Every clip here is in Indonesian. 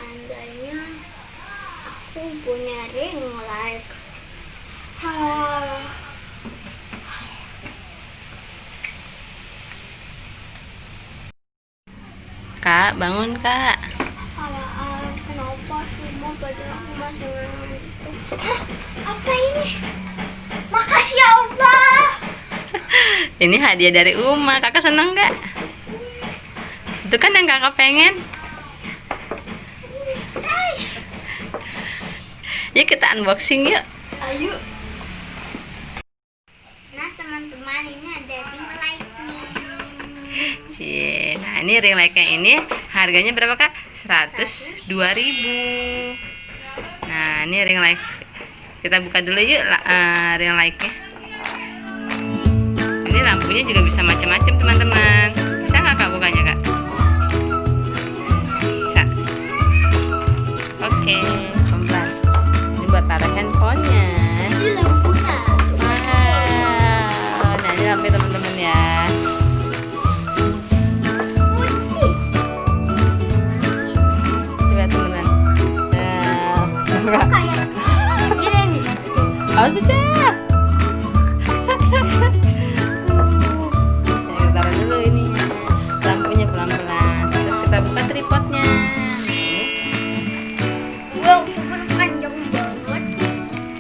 seandainya aku punya ring light. Kak, bangun kak. Kenapa semua pada aku masih ngantuk? Apa ini? Makasih ya Allah. Ini hadiah dari Uma. Kakak seneng gak? Itu kan yang kakak pengen. Yuk kita unboxing yuk. Ayo. Nah teman-teman, ini ada ring light nih. Cie, nah ini ring light-nya ini harganya berapa kak? 102.000. Nah ini ring light. Kita buka dulu yuk ring light-nya. Ini lampunya juga bisa macam-macam teman-teman. Bisa nggak kak bukanya kak? Bisa. Oke, pelan. Ini buat taruh handphonenya. Ini lampunya. Wow, nah ini lampunya teman-teman ya. Putih. Coba teman-teman. Nah, Kayak ini nih. awas pecah. Kita taruh dulu ini lampunya pelan-pelan. Terus kita buka tripodnya. Wow, super panjang banget.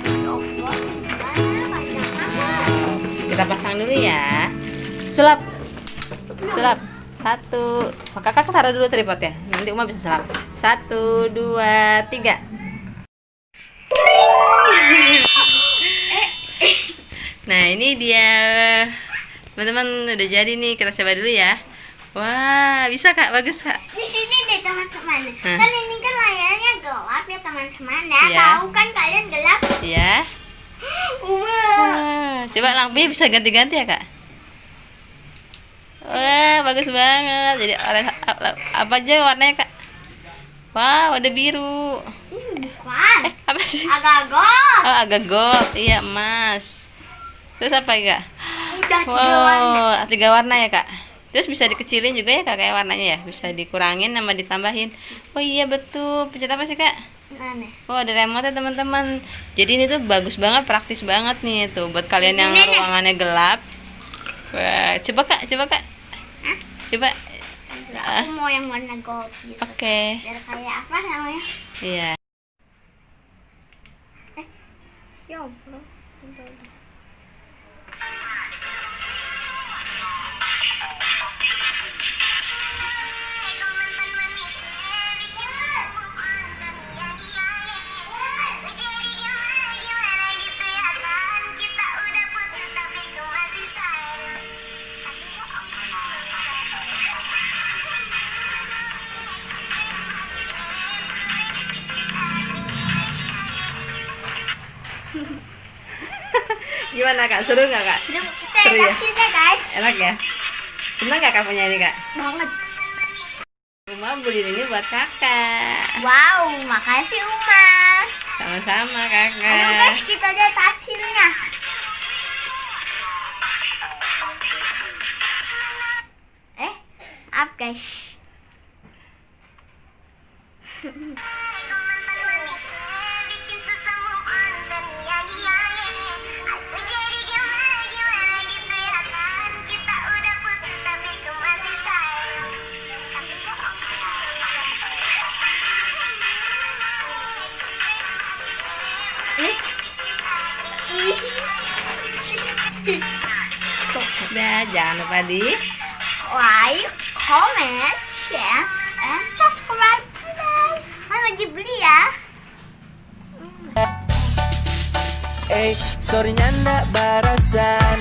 Ya Allah, gimana panjang banget. Kita pasang dulu ya. Sulap. Sulap. 1. Kakak taruh dulu tripodnya. Nanti Uma bisa sulap. 1, 2, 3. Nah ini dia teman-teman, udah jadi nih. Kita coba dulu ya. Wah bisa kak, bagus kak. Di sini deh teman-teman. Hah? Kan ini kan layarnya gelap ya teman-teman ya. Iya. Tahu kan kalian gelap? Ya. Wah. Wah, coba lampunya bisa ganti-ganti ya kak. Wah bagus banget. Jadi apa aja warnanya kak? Wah ada biru. Ini bukan. Apa sih? Agak gold. Oh agak gold, iya emas. Terus apa ya kak? Udah 3 warna. Wow, 3 warna ya kak. Terus bisa dikecilin juga ya kak kayak warnanya ya. Bisa dikurangin sama ditambahin. Oh iya betul. Pencet apa sih kak? Mana? Oh ada remote ya teman-teman. Jadi ini tuh bagus banget, praktis banget nih tuh buat kalian yang Ini nih. ruangannya gelap. Wah, coba kak, coba kak. Hah? Coba. Aku mau yang warna gold gitu. Oke. Biar kayak apa namanya? Iya. Ya Allah. Gimana kak? Seru nggak kak? Kita Seru ya? kasih deh guys. Enak ya? Senang nggak kak punya ini kak? Banget. Uma beli ini buat kakak. Wow, makasih Uma. Sama-sama Ayo kakak. guys, kita lihat hasilnya. Maaf guys. Udah, jangan lupa di Like, comment, share, and subscribe. Bye. Wajib beli ya. Sorry nyandak barasan